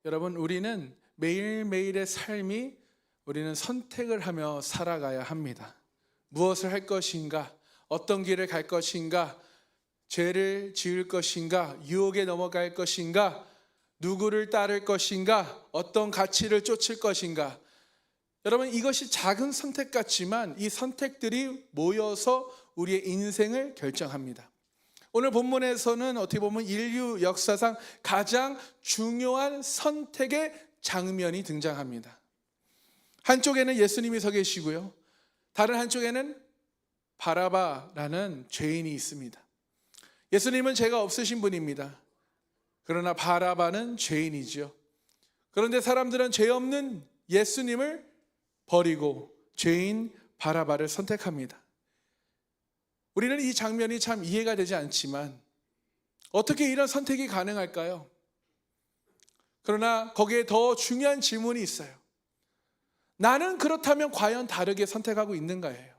여러분, 우리는 매일매일의 삶이 우리는 선택을 하며 살아가야 합니다. 무엇을 할 것인가? 어떤 길을 갈 것인가? 죄를 지을 것인가? 유혹에 넘어갈 것인가? 누구를 따를 것인가? 어떤 가치를 쫓을 것인가? 여러분, 이것이 작은 선택 같지만 이 선택들이 모여서 우리의 인생을 결정합니다. 오늘 본문에서는 어떻게 보면 인류 역사상 가장 중요한 선택의 장면이 등장합니다. 한쪽에는 예수님이 서 계시고요, 다른 한쪽에는 바라바라는 죄인이 있습니다. 예수님은 죄가 없으신 분입니다. 그러나 바라바는 죄인이지요. 그런데 사람들은 죄 없는 예수님을 버리고 죄인 바라바를 선택합니다. 우리는 이 장면이 참 이해가 되지 않지만 어떻게 이런 선택이 가능할까요? 그러나 거기에 더 중요한 질문이 있어요. 나는 그렇다면 과연 다르게 선택하고 있는가예요.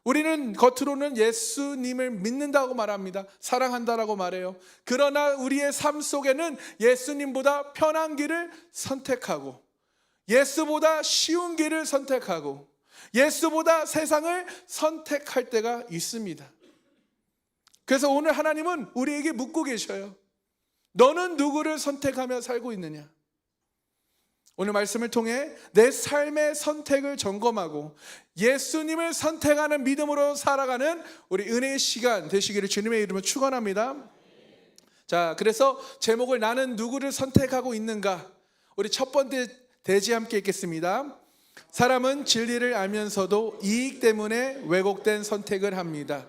우리는 겉으로는 예수님을 믿는다고 말합니다. 사랑한다라고 말해요. 그러나 우리의 삶 속에는 예수님보다 편한 길을 선택하고, 예수보다 쉬운 길을 선택하고, 예수보다 세상을 선택할 때가 있습니다. 그래서 오늘 하나님은 우리에게 묻고 계셔요. 너는 누구를 선택하며 살고 있느냐? 오늘 말씀을 통해 내 삶의 선택을 점검하고 예수님을 선택하는 믿음으로 살아가는 우리 은혜의 시간 되시기를 주님의 이름으로 축원합니다. 자, 그래서 제목을 나는 누구를 선택하고 있는가? 우리 첫 번째 대지 함께 읽겠습니다. 사람은 진리를 알면서도 이익 때문에 왜곡된 선택을 합니다.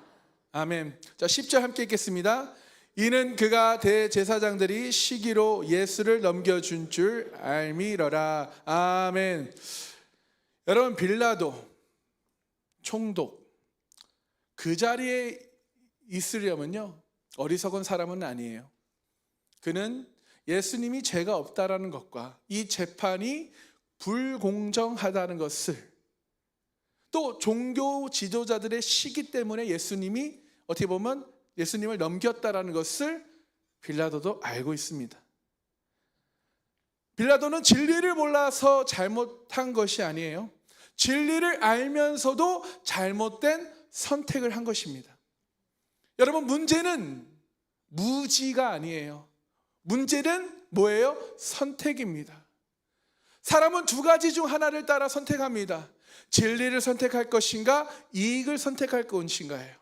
아멘. 자, 10절 함께 읽겠습니다. 이는 그가 대제사장들이 시기로 예수를 넘겨준 줄 알미러라. 아멘. 여러분, 빌라도 총독 그 자리에 있으려면요 어리석은 사람은 아니에요. 그는 예수님이 죄가 없다라는 것과 이 재판이 불공정하다는 것을, 또 종교 지도자들의 시기 때문에 예수님이 어떻게 보면 예수님을 넘겼다라는 것을 빌라도도 알고 있습니다. 빌라도는 진리를 몰라서 잘못한 것이 아니에요. 진리를 알면서도 잘못된 선택을 한 것입니다. 여러분, 문제는 무지가 아니에요. 문제는 뭐예요? 선택입니다. 사람은 두 가지 중 하나를 따라 선택합니다. 진리를 선택할 것인가, 이익을 선택할 것인가예요.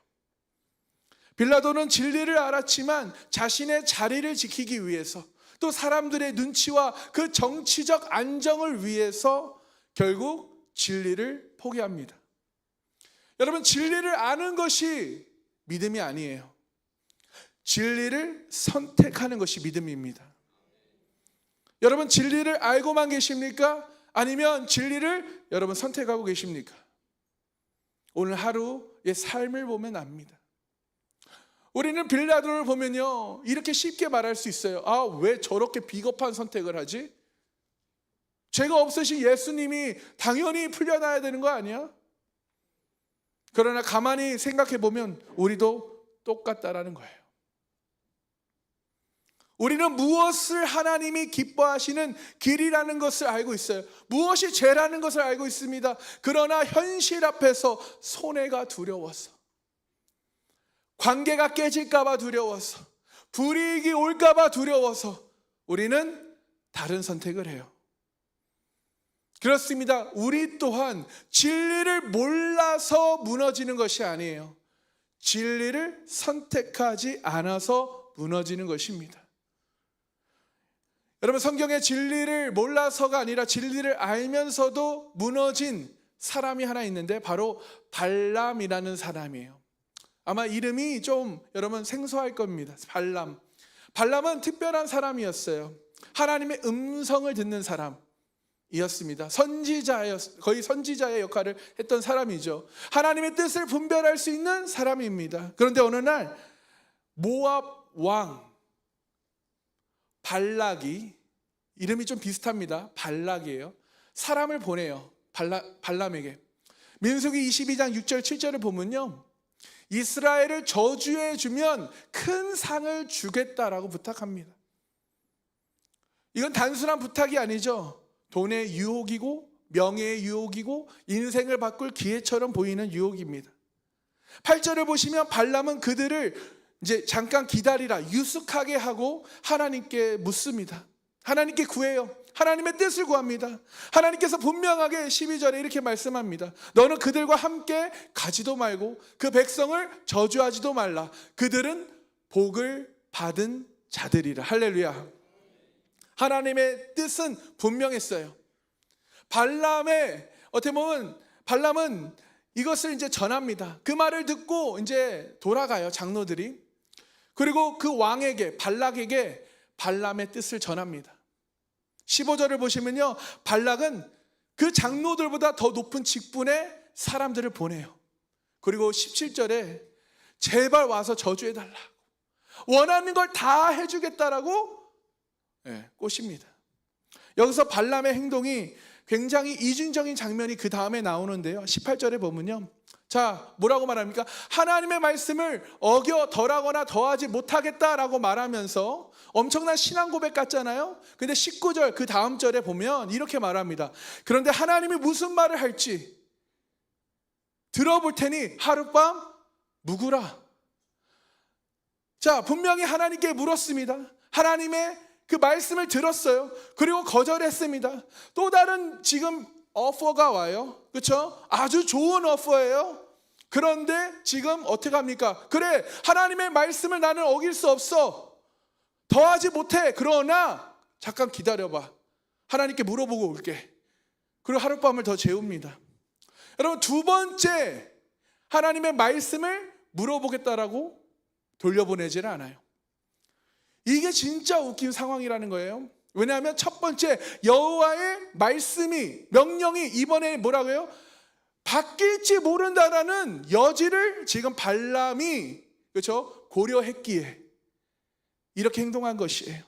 빌라도는 진리를 알았지만 자신의 자리를 지키기 위해서, 또 사람들의 눈치와 그 정치적 안정을 위해서 결국 진리를 포기합니다. 여러분, 진리를 아는 것이 믿음이 아니에요. 진리를 선택하는 것이 믿음입니다. 여러분, 진리를 알고만 계십니까? 아니면 진리를 여러분 선택하고 계십니까? 오늘 하루의 삶을 보면 압니다. 우리는 빌라도를 보면요 이렇게 쉽게 말할 수 있어요. 아, 왜 저렇게 비겁한 선택을 하지? 죄가 없으신 예수님이 당연히 풀려나야 되는 거 아니야? 그러나 가만히 생각해 보면 우리도 똑같다라는 거예요. 우리는 무엇을 하나님이 기뻐하시는 길이라는 것을 알고 있어요. 무엇이 죄라는 것을 알고 있습니다. 그러나 현실 앞에서 손해가 두려워서, 관계가 깨질까 봐 두려워서, 불이익이 올까 봐 두려워서 우리는 다른 선택을 해요. 그렇습니다. 우리 또한 진리를 몰라서 무너지는 것이 아니에요. 진리를 선택하지 않아서 무너지는 것입니다. 여러분, 성경의 진리를 몰라서가 아니라 진리를 알면서도 무너진 사람이 하나 있는데 바로 발람이라는 사람이에요. 아마 이름이 좀 여러분 생소할 겁니다. 발람은 특별한 사람이었어요. 하나님의 음성을 듣는 사람이었습니다. 거의 선지자의 역할을 했던 사람이죠. 하나님의 뜻을 분별할 수 있는 사람입니다. 그런데 어느 날 모압 왕 발락이, 이름이 좀 비슷합니다. 발락이에요. 사람을 보내요. 발람에게. 민수기 22장 6절 7절을 보면요, 이스라엘을 저주해 주면 큰 상을 주겠다라고 부탁합니다. 이건 단순한 부탁이 아니죠. 돈의 유혹이고 명예의 유혹이고 인생을 바꿀 기회처럼 보이는 유혹입니다. 8절을 보시면 발람은 그들을 이제 잠깐 기다리라 유숙하게 하고 하나님께 묻습니다. 하나님께 구해요. 하나님의 뜻을 구합니다. 하나님께서 분명하게 12절에 이렇게 말씀합니다. 너는 그들과 함께 가지도 말고 그 백성을 저주하지도 말라. 그들은 복을 받은 자들이라. 할렐루야. 하나님의 뜻은 분명했어요. 발람의 어떻게 보면 발람은 이것을 이제 전합니다. 그 말을 듣고 이제 돌아가요, 장로들이. 그리고 그 왕에게 발락에게 발람의 뜻을 전합니다. 15절을 보시면요, 발락은 그 장로들보다 더 높은 직분의 사람들을 보내요. 그리고 17절에 제발 와서 저주해달라고, 원하는 걸 다 해주겠다라고 꼬십니다. 여기서 발람의 행동이 굉장히 이중적인 장면이 그 다음에 나오는데요, 18절에 보면요, 자 뭐라고 말합니까? 하나님의 말씀을 어겨 덜하거나 더하지 못하겠다라고 말하면서 엄청난 신앙 고백 같잖아요. 근데 19절 그 다음 절에 보면 이렇게 말합니다. 그런데 하나님이 무슨 말을 할지 들어볼 테니 하룻밤 묵으라. 자, 분명히 하나님께 물었습니다. 하나님의 그 말씀을 들었어요. 그리고 거절했습니다. 또 다른 지금 오퍼가 와요. 그렇죠? 아주 좋은 오퍼예요. 그런데 지금 어떻게 합니까? 그래, 하나님의 말씀을 나는 어길 수 없어. 더하지 못해. 그러나 잠깐 기다려봐. 하나님께 물어보고 올게. 그리고 하룻밤을 더 재웁니다. 여러분, 두 번째 하나님의 말씀을 물어보겠다라고 돌려보내지는 않아요. 이게 진짜 웃긴 상황이라는 거예요. 왜냐하면 첫 번째 여호와의 말씀이, 명령이 이번에 뭐라고요? 바뀔지 모른다라는 여지를 지금 발람이, 그렇죠? 고려했기에 이렇게 행동한 것이에요.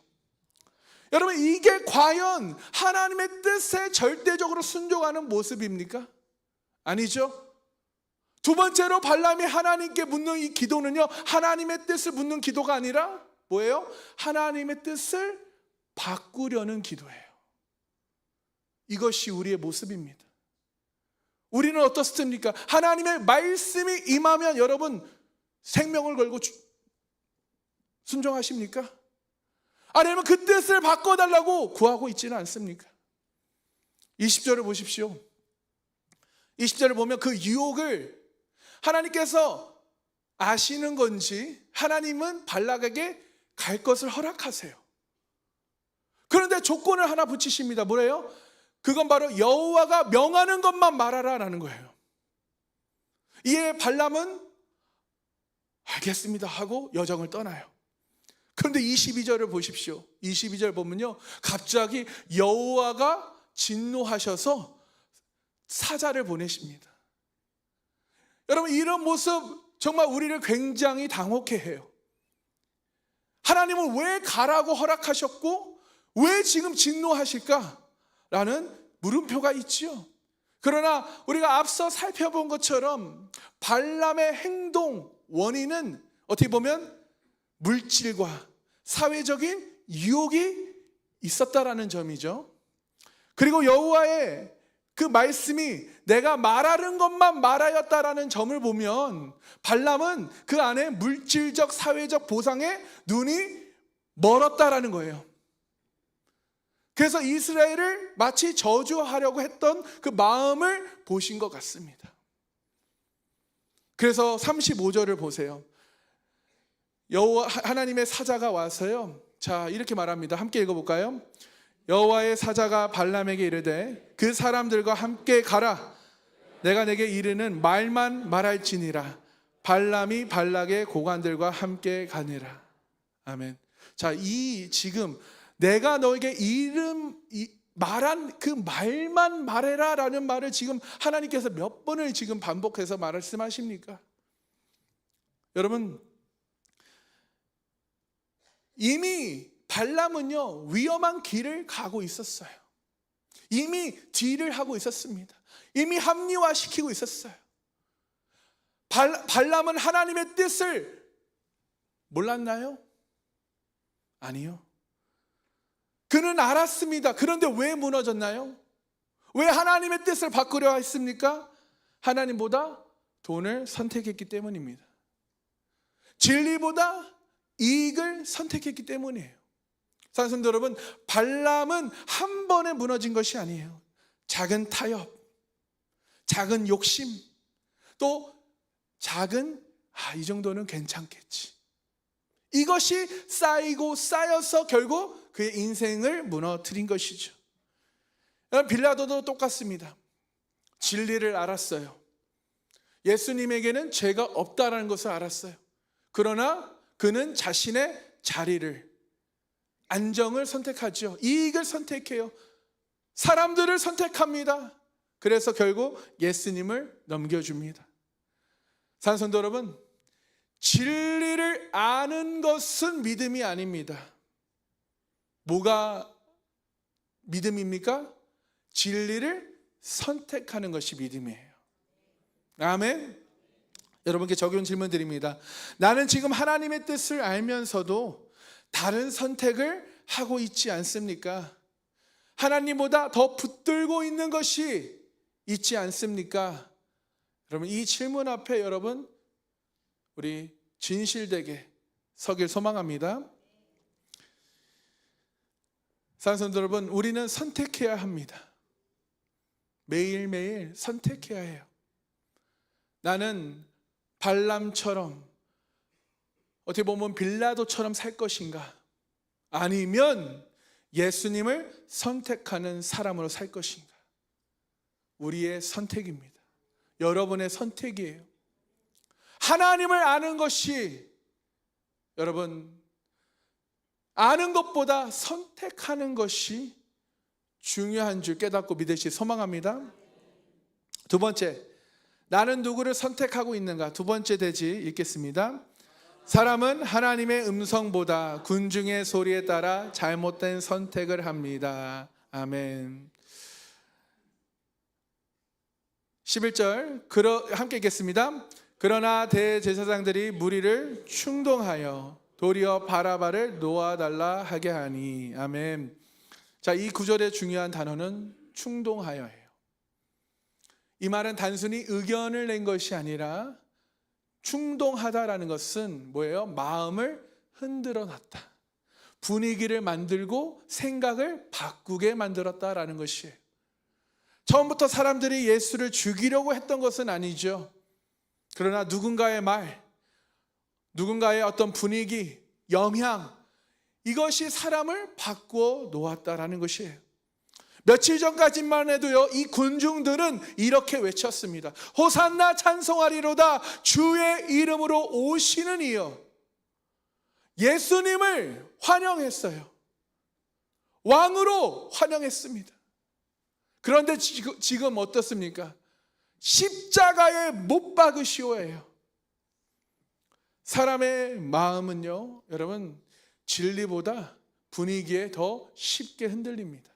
여러분, 이게 과연 하나님의 뜻에 절대적으로 순종하는 모습입니까? 아니죠. 두 번째로 발람이 하나님께 묻는 이 기도는요, 하나님의 뜻을 묻는 기도가 아니라 뭐예요? 하나님의 뜻을 바꾸려는 기도예요. 이것이 우리의 모습입니다. 우리는 어떻습니까? 하나님의 말씀이 임하면 여러분 생명을 걸고 순종하십니까? 아니면 그 뜻을 바꿔달라고 구하고 있지는 않습니까? 20절을 보십시오. 20절을 보면 그 유혹을 하나님께서 아시는 건지 하나님은 발락에게 갈 것을 허락하세요. 그런데 조건을 하나 붙이십니다. 뭐래요? 그건 바로 여호와가 명하는 것만 말하라라는 거예요. 이에 발람은 알겠습니다 하고 여정을 떠나요. 그런데 22절을 보십시오. 22절 보면요, 갑자기 여호와가 진노하셔서 사자를 보내십니다. 여러분, 이런 모습 정말 우리를 굉장히 당혹해 해요. 하나님은 왜 가라고 허락하셨고 왜 지금 진노하실까? 라는 물음표가 있지요. 그러나 우리가 앞서 살펴본 것처럼 발람의 행동 원인은 어떻게 보면 물질과 사회적인 유혹이 있었다라는 점이죠. 그리고 여호와의 그 말씀이 내가 말하는 것만 말하였다라는 점을 보면 발람은 그 안에 물질적 사회적 보상에 눈이 멀었다라는 거예요. 그래서 이스라엘을 마치 저주하려고 했던 그 마음을 보신 것 같습니다. 그래서 35절을 보세요. 여호와 하나님의 사자가 와서요, 자 이렇게 말합니다. 함께 읽어볼까요? 여호와의 사자가 발람에게 이르되 그 사람들과 함께 가라. 내가 내게 이르는 말만 말할지니라. 발람이 발락의 고관들과 함께 가니라. 아멘. 자, 이 지금 내가 너에게 말한 그 말만 말해라 라는 말을 지금 하나님께서 몇 번을 지금 반복해서 말씀하십니까? 여러분, 이미 발람은요 위험한 길을 가고 있었어요. 이미 딜을 하고 있었습니다. 이미 합리화시키고 있었어요. 발람은 하나님의 뜻을 몰랐나요? 아니요. 그는 알았습니다. 그런데 왜 무너졌나요? 왜 하나님의 뜻을 바꾸려 했습니까? 하나님보다 돈을 선택했기 때문입니다. 진리보다 이익을 선택했기 때문이에요. 사랑하는 성도 여러분, 발람은 한 번에 무너진 것이 아니에요. 작은 타협, 작은 욕심, 또 작은 이 정도는 괜찮겠지. 이것이 쌓이고 쌓여서 결국 그의 인생을 무너뜨린 것이죠. 빌라도도 똑같습니다. 진리를 알았어요. 예수님에게는 죄가 없다라는 것을 알았어요. 그러나 그는 자신의 자리를, 안정을 선택하죠. 이익을 선택해요. 사람들을 선택합니다. 그래서 결국 예수님을 넘겨줍니다. 사랑하는 성도 여러분, 진리를 아는 것은 믿음이 아닙니다. 뭐가 믿음입니까? 진리를 선택하는 것이 믿음이에요. 아멘. 여러분께 적용 질문 드립니다. 나는 지금 하나님의 뜻을 알면서도 다른 선택을 하고 있지 않습니까? 하나님보다 더 붙들고 있는 것이 있지 않습니까? 여러분, 이 질문 앞에 여러분 우리 진실되게 서길 소망합니다. 사랑하는 성도 여러분, 우리는 선택해야 합니다. 매일매일 선택해야 해요. 나는 발람처럼, 어떻게 보면 빌라도처럼 살 것인가, 아니면 예수님을 선택하는 사람으로 살 것인가. 우리의 선택입니다. 여러분의 선택이에요. 하나님을 아는 것이, 여러분, 아는 것보다 선택하는 것이 중요한 줄 깨닫고 믿으시 소망합니다. 두 번째, 나는 누구를 선택하고 있는가? 두 번째 대지 읽겠습니다. 사람은 하나님의 음성보다 군중의 소리에 따라 잘못된 선택을 합니다. 아멘. 11절 함께 읽겠습니다. 그러나 대제사장들이 무리를 충동하여 도리어 바라바를 놓아달라 하게 하니. 아멘. 자, 이 구절의 중요한 단어는 충동하여예요. 이 말은 단순히 의견을 낸 것이 아니라, 충동하다라는 것은 뭐예요? 마음을 흔들어 놨다, 분위기를 만들고 생각을 바꾸게 만들었다라는 것이에요. 처음부터 사람들이 예수를 죽이려고 했던 것은 아니죠. 그러나 누군가의 말, 누군가의 어떤 분위기, 영향, 이것이 사람을 바꾸어 놓았다라는 것이에요. 며칠 전까지만 해도요, 이 군중들은 이렇게 외쳤습니다. 호산나 찬송하리로다 주의 이름으로 오시는 이여. 예수님을 환영했어요. 왕으로 환영했습니다. 그런데 지금 어떻습니까? 십자가에 못 박으시오예요. 사람의 마음은요, 여러분, 진리보다 분위기에 더 쉽게 흔들립니다.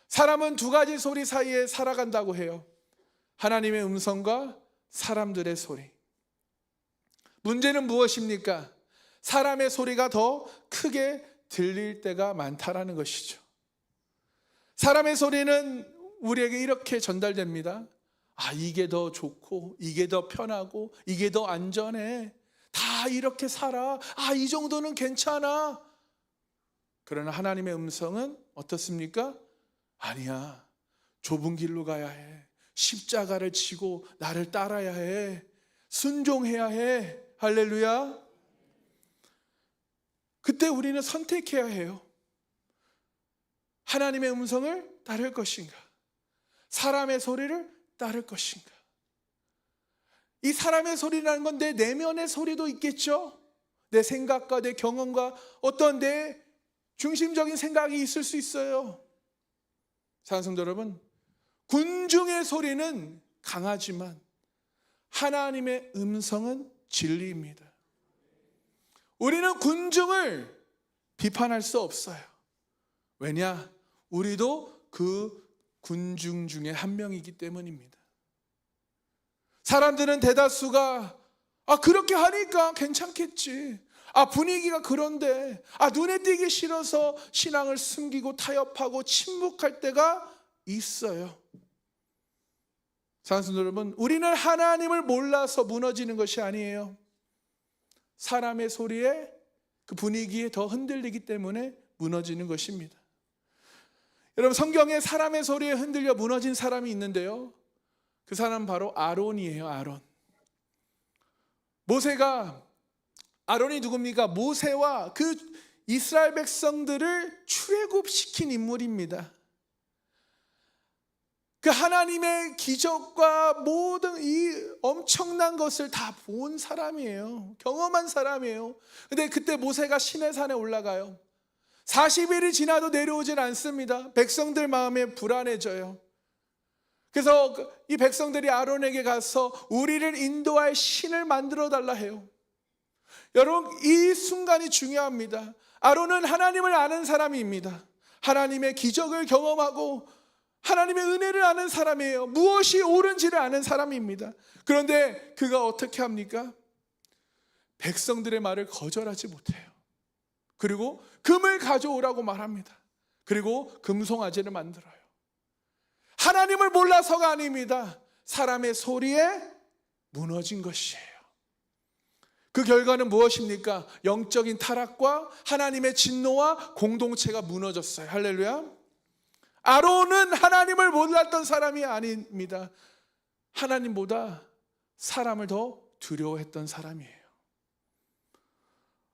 사람은 두 가지 소리 사이에 살아간다고 해요. 하나님의 음성과 사람들의 소리. 문제는 무엇입니까? 사람의 소리가 더 크게 들릴 때가 많다라는 것이죠. 사람의 소리는 우리에게 이렇게 전달됩니다. 이게 더 좋고, 이게 더 편하고, 이게 더 안전해. 다 이렇게 살아. 이 정도는 괜찮아. 그러나 하나님의 음성은 어떻습니까? 아니야. 좁은 길로 가야 해. 십자가를 지고 나를 따라야 해. 순종해야 해. 할렐루야. 그때 우리는 선택해야 해요. 하나님의 음성을 따를 것인가, 사람의 소리를 따를 것인가. 이 사람의 소리라는 건 내 내면의 소리도 있겠죠. 내 생각과 내 경험과 어떤 내 중심적인 생각이 있을 수 있어요. 사랑하는 성도 여러분, 군중의 소리는 강하지만 하나님의 음성은 진리입니다. 우리는 군중을 비판할 수 없어요. 왜냐? 우리도 그 군중 중에 한 명이기 때문입니다. 사람들은 대다수가 그렇게 하니까 괜찮겠지, 분위기가 그런데, 눈에 띄기 싫어서 신앙을 숨기고 타협하고 침묵할 때가 있어요. 사랑하는 여러분, 우리는 하나님을 몰라서 무너지는 것이 아니에요. 사람의 소리에, 그 분위기에 더 흔들리기 때문에 무너지는 것입니다. 여러분, 성경에 사람의 소리에 흔들려 무너진 사람이 있는데요, 그 사람은 바로 아론이에요. 아론이 누굽니까? 모세와 그 이스라엘 백성들을 출애굽시킨 인물입니다. 그 하나님의 기적과 모든 이 엄청난 것을 다 본 사람이에요. 경험한 사람이에요. 근데 그때 모세가 시내산에 올라가요. 40일이 지나도 내려오질 않습니다. 백성들 마음에 불안해져요. 그래서 이 백성들이 아론에게 가서 우리를 인도할 신을 만들어 달라 해요. 여러분, 이 순간이 중요합니다. 아론은 하나님을 아는 사람입니다. 하나님의 기적을 경험하고 하나님의 은혜를 아는 사람이에요. 무엇이 옳은지를 아는 사람입니다. 그런데 그가 어떻게 합니까? 백성들의 말을 거절하지 못해요. 그리고 금을 가져오라고 말합니다. 그리고 금송아지를 만들어요. 하나님을 몰라서가 아닙니다. 사람의 소리에 무너진 것이에요. 그 결과는 무엇입니까? 영적인 타락과 하나님의 진노와 공동체가 무너졌어요. 할렐루야. 아론은 하나님을 몰랐던 사람이 아닙니다. 하나님보다 사람을 더 두려워했던 사람이에요.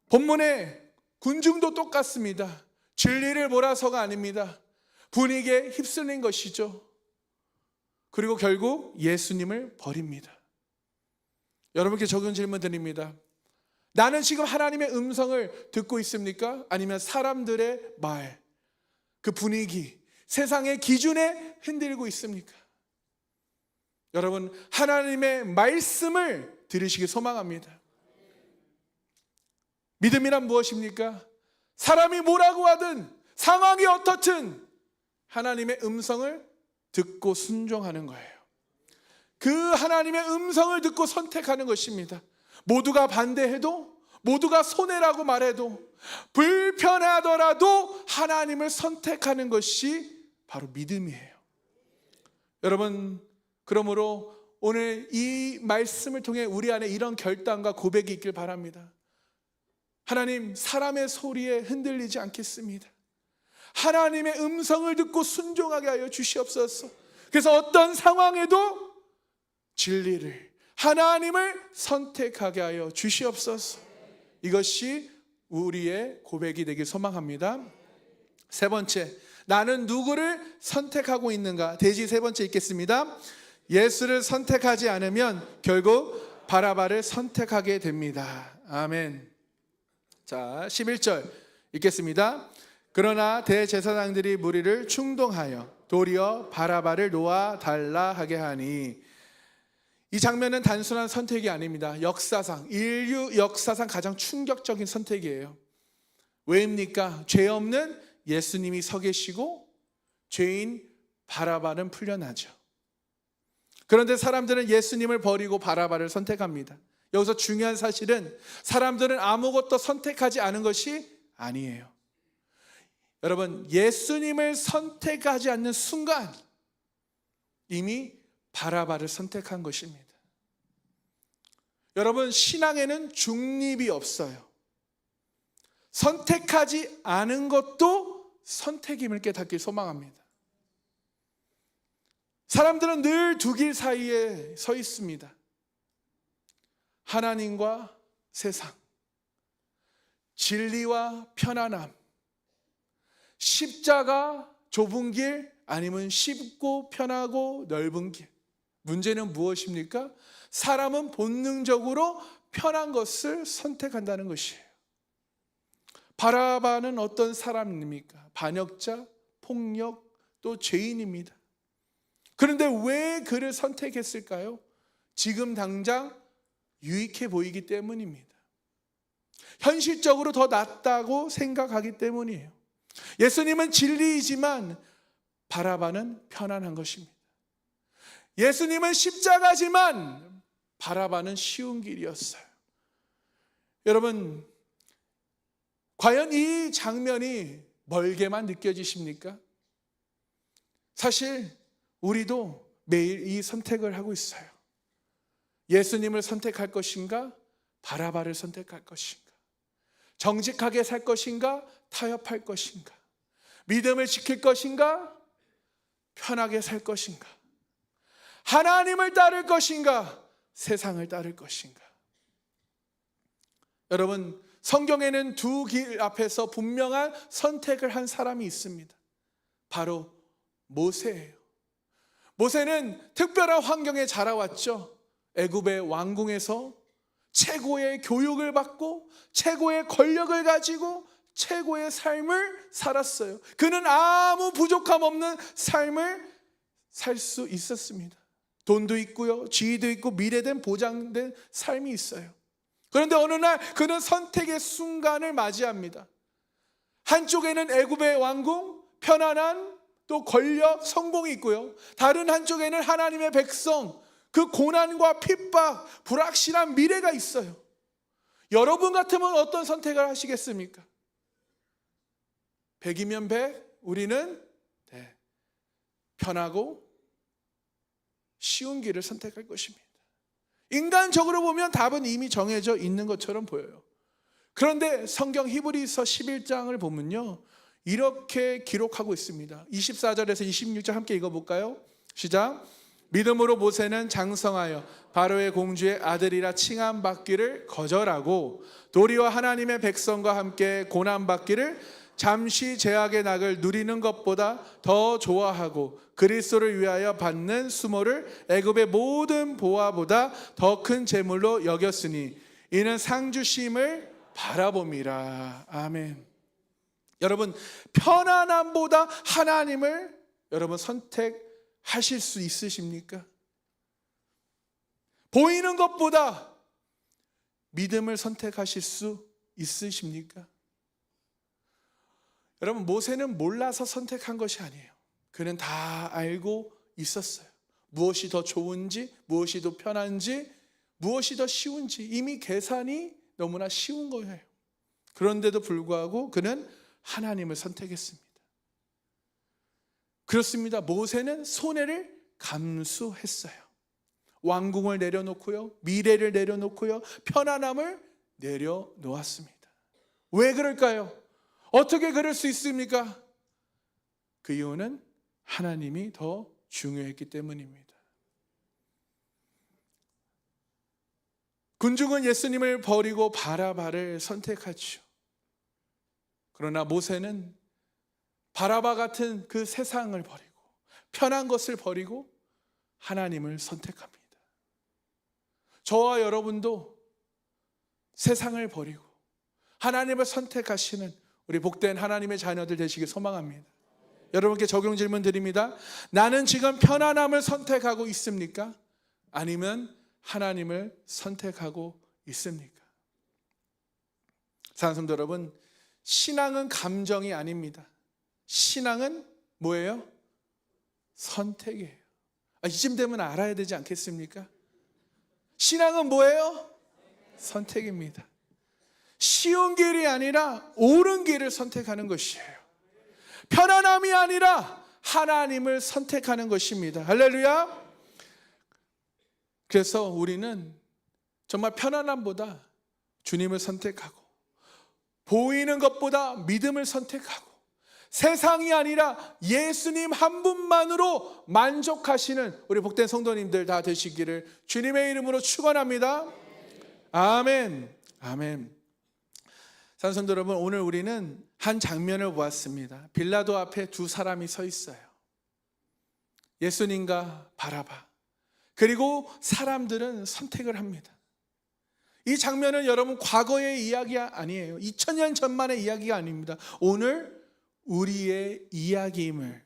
본문의 군중도 똑같습니다. 진리를 몰아서가 아닙니다. 분위기에 휩쓸린 것이죠. 그리고 결국 예수님을 버립니다. 여러분께 적은 질문 드립니다. 나는 지금 하나님의 음성을 듣고 있습니까? 아니면 사람들의 말, 그 분위기, 세상의 기준에 흔들리고 있습니까? 여러분, 하나님의 말씀을 들으시기 소망합니다. 믿음이란 무엇입니까? 사람이 뭐라고 하든 상황이 어떻든 하나님의 음성을 듣고 순종하는 거예요. 그 하나님의 음성을 듣고 선택하는 것입니다. 모두가 반대해도, 모두가 손해라고 말해도, 불편하더라도 하나님을 선택하는 것이 바로 믿음이에요. 여러분, 그러므로 오늘 이 말씀을 통해 우리 안에 이런 결단과 고백이 있길 바랍니다. 하나님, 사람의 소리에 흔들리지 않겠습니다. 하나님의 음성을 듣고 순종하게 하여 주시옵소서. 그래서 어떤 상황에도 진리를, 하나님을 선택하게 하여 주시옵소서. 이것이 우리의 고백이 되길 소망합니다. 세 번째, 나는 누구를 선택하고 있는가? 대지 세 번째 읽겠습니다. 예수를 선택하지 않으면 결국 바라바를 선택하게 됩니다. 아멘. 자, 11절 읽겠습니다. 그러나 대제사장들이 무리를 충동하여 도리어 바라바를 놓아 달라 하게 하니. 이 장면은 단순한 선택이 아닙니다. 인류 역사상 가장 충격적인 선택이에요. 왜입니까? 죄 없는 예수님이 서 계시고 죄인 바라바는 풀려나죠. 그런데 사람들은 예수님을 버리고 바라바를 선택합니다. 여기서 중요한 사실은 사람들은 아무것도 선택하지 않은 것이 아니에요. 여러분, 예수님을 선택하지 않는 순간 이미 바라바를 선택한 것입니다. 여러분, 신앙에는 중립이 없어요. 선택하지 않은 것도 선택임을 깨닫길 소망합니다. 사람들은 늘 두 길 사이에 서 있습니다. 하나님과 세상, 진리와 편안함, 십자가 좁은 길 아니면 쉽고 편하고 넓은 길. 문제는 무엇입니까? 사람은 본능적으로 편한 것을 선택한다는 것이에요. 바라바는 어떤 사람입니까? 반역자, 폭력, 또 죄인입니다. 그런데 왜 그를 선택했을까요? 지금 당장 유익해 보이기 때문입니다. 현실적으로 더 낫다고 생각하기 때문이에요. 예수님은 진리이지만 바라바는 편안한 것입니다. 예수님은 십자가지만 바라바는 쉬운 길이었어요. 여러분, 과연 이 장면이 멀게만 느껴지십니까? 사실 우리도 매일 이 선택을 하고 있어요. 예수님을 선택할 것인가? 바라바를 선택할 것인가? 정직하게 살 것인가? 타협할 것인가? 믿음을 지킬 것인가? 편하게 살 것인가? 하나님을 따를 것인가? 세상을 따를 것인가? 여러분, 성경에는 두 길 앞에서 분명한 선택을 한 사람이 있습니다. 바로 모세예요. 모세는 특별한 환경에 자라왔죠. 애굽의 왕궁에서 최고의 교육을 받고 최고의 권력을 가지고 최고의 삶을 살았어요. 그는 아무 부족함 없는 삶을 살 수 있었습니다. 돈도 있고요, 지위도 있고 미래된 보장된 삶이 있어요. 그런데 어느 날 그는 선택의 순간을 맞이합니다. 한쪽에는 애굽의 왕궁, 편안한 또 권력, 성공이 있고요, 다른 한쪽에는 하나님의 백성, 그 고난과 핍박, 불확실한 미래가 있어요. 여러분 같으면 어떤 선택을 하시겠습니까? 100이면 100, 우리는 편하고 쉬운 길을 선택할 것입니다. 인간적으로 보면 답은 이미 정해져 있는 것처럼 보여요. 그런데 성경 히브리서 11장을 보면요, 이렇게 기록하고 있습니다. 24절에서 26절 함께 읽어볼까요? 시작. 믿음으로 모세는 장성하여 바로의 공주의 아들이라 칭함받기를 거절하고 도리어 하나님의 백성과 함께 고난받기를 잠시 죄악의 낙을 누리는 것보다 더 좋아하고 그리스도를 위하여 받는 수모를 애굽의 모든 보화보다 더 큰 재물로 여겼으니 이는 상 주심을 바라봄이라. 아멘. 여러분, 편안함보다 하나님을 여러분 선택하실 수 있으십니까? 보이는 것보다 믿음을 선택하실 수 있으십니까? 여러분, 모세는 몰라서 선택한 것이 아니에요. 그는 다 알고 있었어요. 무엇이 더 좋은지, 무엇이 더 편한지, 무엇이 더 쉬운지 이미 계산이 너무나 쉬운 거예요. 그런데도 불구하고 그는 하나님을 선택했습니다. 그렇습니다. 모세는 손해를 감수했어요. 왕궁을 내려놓고요, 미래를 내려놓고요, 편안함을 내려놓았습니다. 왜 그럴까요? 어떻게 그럴 수 있습니까? 그 이유는 하나님이 더 중요했기 때문입니다. 군중은 예수님을 버리고 바라바를 선택하죠. 그러나 모세는 바라바 같은 그 세상을 버리고 편한 것을 버리고 하나님을 선택합니다. 저와 여러분도 세상을 버리고 하나님을 선택하시는 우리 복된 하나님의 자녀들 되시길 소망합니다. 여러분께 적용 질문 드립니다. 나는 지금 편안함을 선택하고 있습니까? 아니면 하나님을 선택하고 있습니까? 사랑하는 성도 여러분, 신앙은 감정이 아닙니다. 신앙은 뭐예요? 선택이에요. 이쯤 되면 알아야 되지 않겠습니까? 신앙은 뭐예요? 선택입니다. 쉬운 길이 아니라 옳은 길을 선택하는 것이에요. 편안함이 아니라 하나님을 선택하는 것입니다. 할렐루야. 그래서 우리는 정말 편안함보다 주님을 선택하고 보이는 것보다 믿음을 선택하고 세상이 아니라 예수님 한 분만으로 만족하시는 우리 복된 성도님들 다 되시기를 주님의 이름으로 축원합니다. 아멘. 아멘. 사랑하는 성도 여러분, 오늘 우리는 한 장면을 보았습니다. 빌라도 앞에 두 사람이 서 있어요. 예수님과 바라바. 그리고 사람들은 선택을 합니다. 이 장면은 여러분 과거의 이야기가 아니에요. 2000년 전만의 이야기가 아닙니다. 오늘 우리의 이야기임을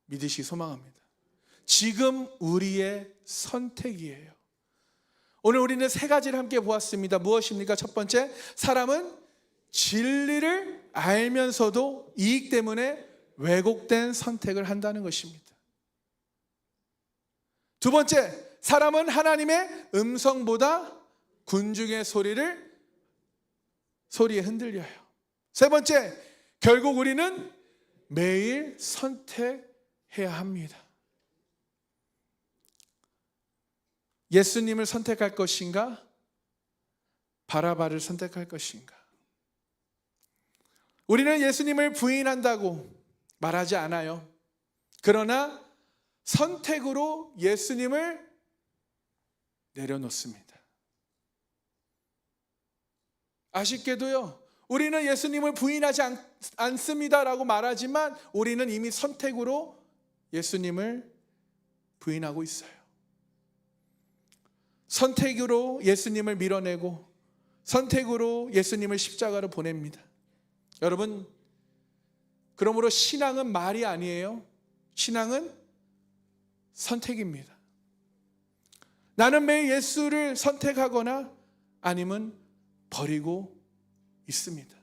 믿으시기 소망합니다. 지금 우리의 선택이에요. 오늘 우리는 세 가지를 함께 보았습니다. 무엇입니까? 첫 번째, 사람은 진리를 알면서도 이익 때문에 왜곡된 선택을 한다는 것입니다. 두 번째, 사람은 하나님의 음성보다 군중의 소리에 흔들려요. 세 번째, 결국 우리는 매일 선택해야 합니다. 예수님을 선택할 것인가? 바라바를 선택할 것인가? 우리는 예수님을 부인한다고 말하지 않아요. 그러나 선택으로 예수님을 내려놓습니다. 아쉽게도요, 우리는 예수님을 부인하지 않습니다라고 말하지만 우리는 이미 선택으로 예수님을 부인하고 있어요. 선택으로 예수님을 밀어내고 선택으로 예수님을 십자가로 보냅니다. 여러분, 그러므로 신앙은 말이 아니에요. 신앙은 선택입니다. 나는 매일 예수를 선택하거나 아니면 버리고 있습니다.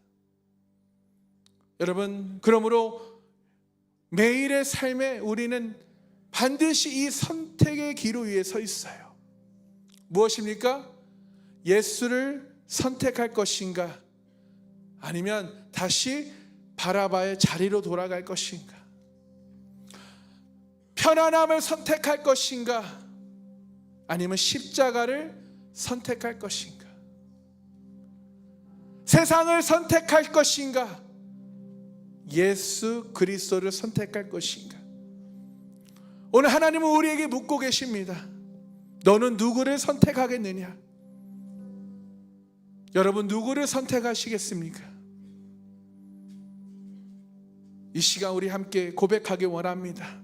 여러분, 그러므로 매일의 삶에 우리는 반드시 이 선택의 기로 위에 서 있어요. 무엇입니까? 예수를 선택할 것인가? 아니면 다시 바라바의 자리로 돌아갈 것인가? 편안함을 선택할 것인가? 아니면 십자가를 선택할 것인가? 세상을 선택할 것인가? 예수 그리스도를 선택할 것인가? 오늘 하나님은 우리에게 묻고 계십니다. 너는 누구를 선택하겠느냐? 여러분, 누구를 선택하시겠습니까? 이 시간 우리 함께 고백하기 원합니다.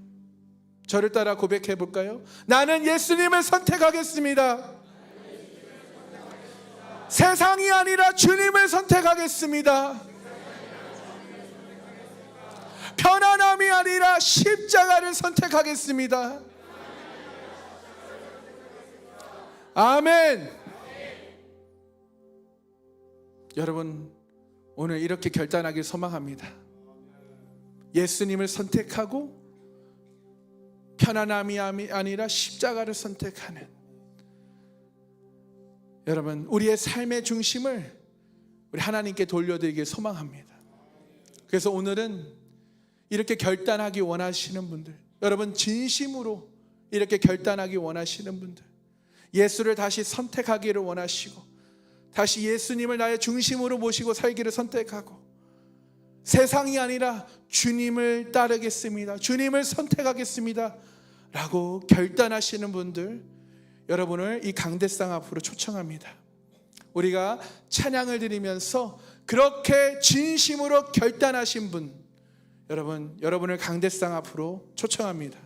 저를 따라 고백해 볼까요? 나는 예수님을 선택하겠습니다. 세상이 아니라 주님을 선택하겠습니다. 편안함이 아니라 십자가를 선택하겠습니다. 아멘. 여러분, 오늘 이렇게 결단하길 소망합니다. 예수님을 선택하고 편안함이 아니라 십자가를 선택하는, 여러분, 우리의 삶의 중심을 우리 하나님께 돌려드리길 소망합니다. 그래서 오늘은 이렇게 결단하기 원하시는 분들, 여러분 진심으로 이렇게 결단하기 원하시는 분들, 예수를 다시 선택하기를 원하시고 다시 예수님을 나의 중심으로 모시고 살기를 선택하고 세상이 아니라 주님을 따르겠습니다, 주님을 선택하겠습니다 라고 결단하시는 분들, 여러분을 이 강대상 앞으로 초청합니다. 우리가 찬양을 드리면서 그렇게 진심으로 결단하신 분, 여러분을 강대상 앞으로 초청합니다.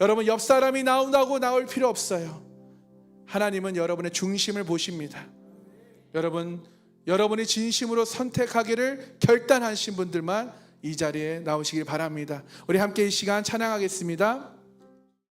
여러분, 옆 사람이 나온다고 나올 필요 없어요. 하나님은 여러분의 중심을 보십니다. 여러분이 진심으로 선택하기를 결단하신 분들만 이 자리에 나오시길 바랍니다. 우리 함께 이 시간 찬양하겠습니다.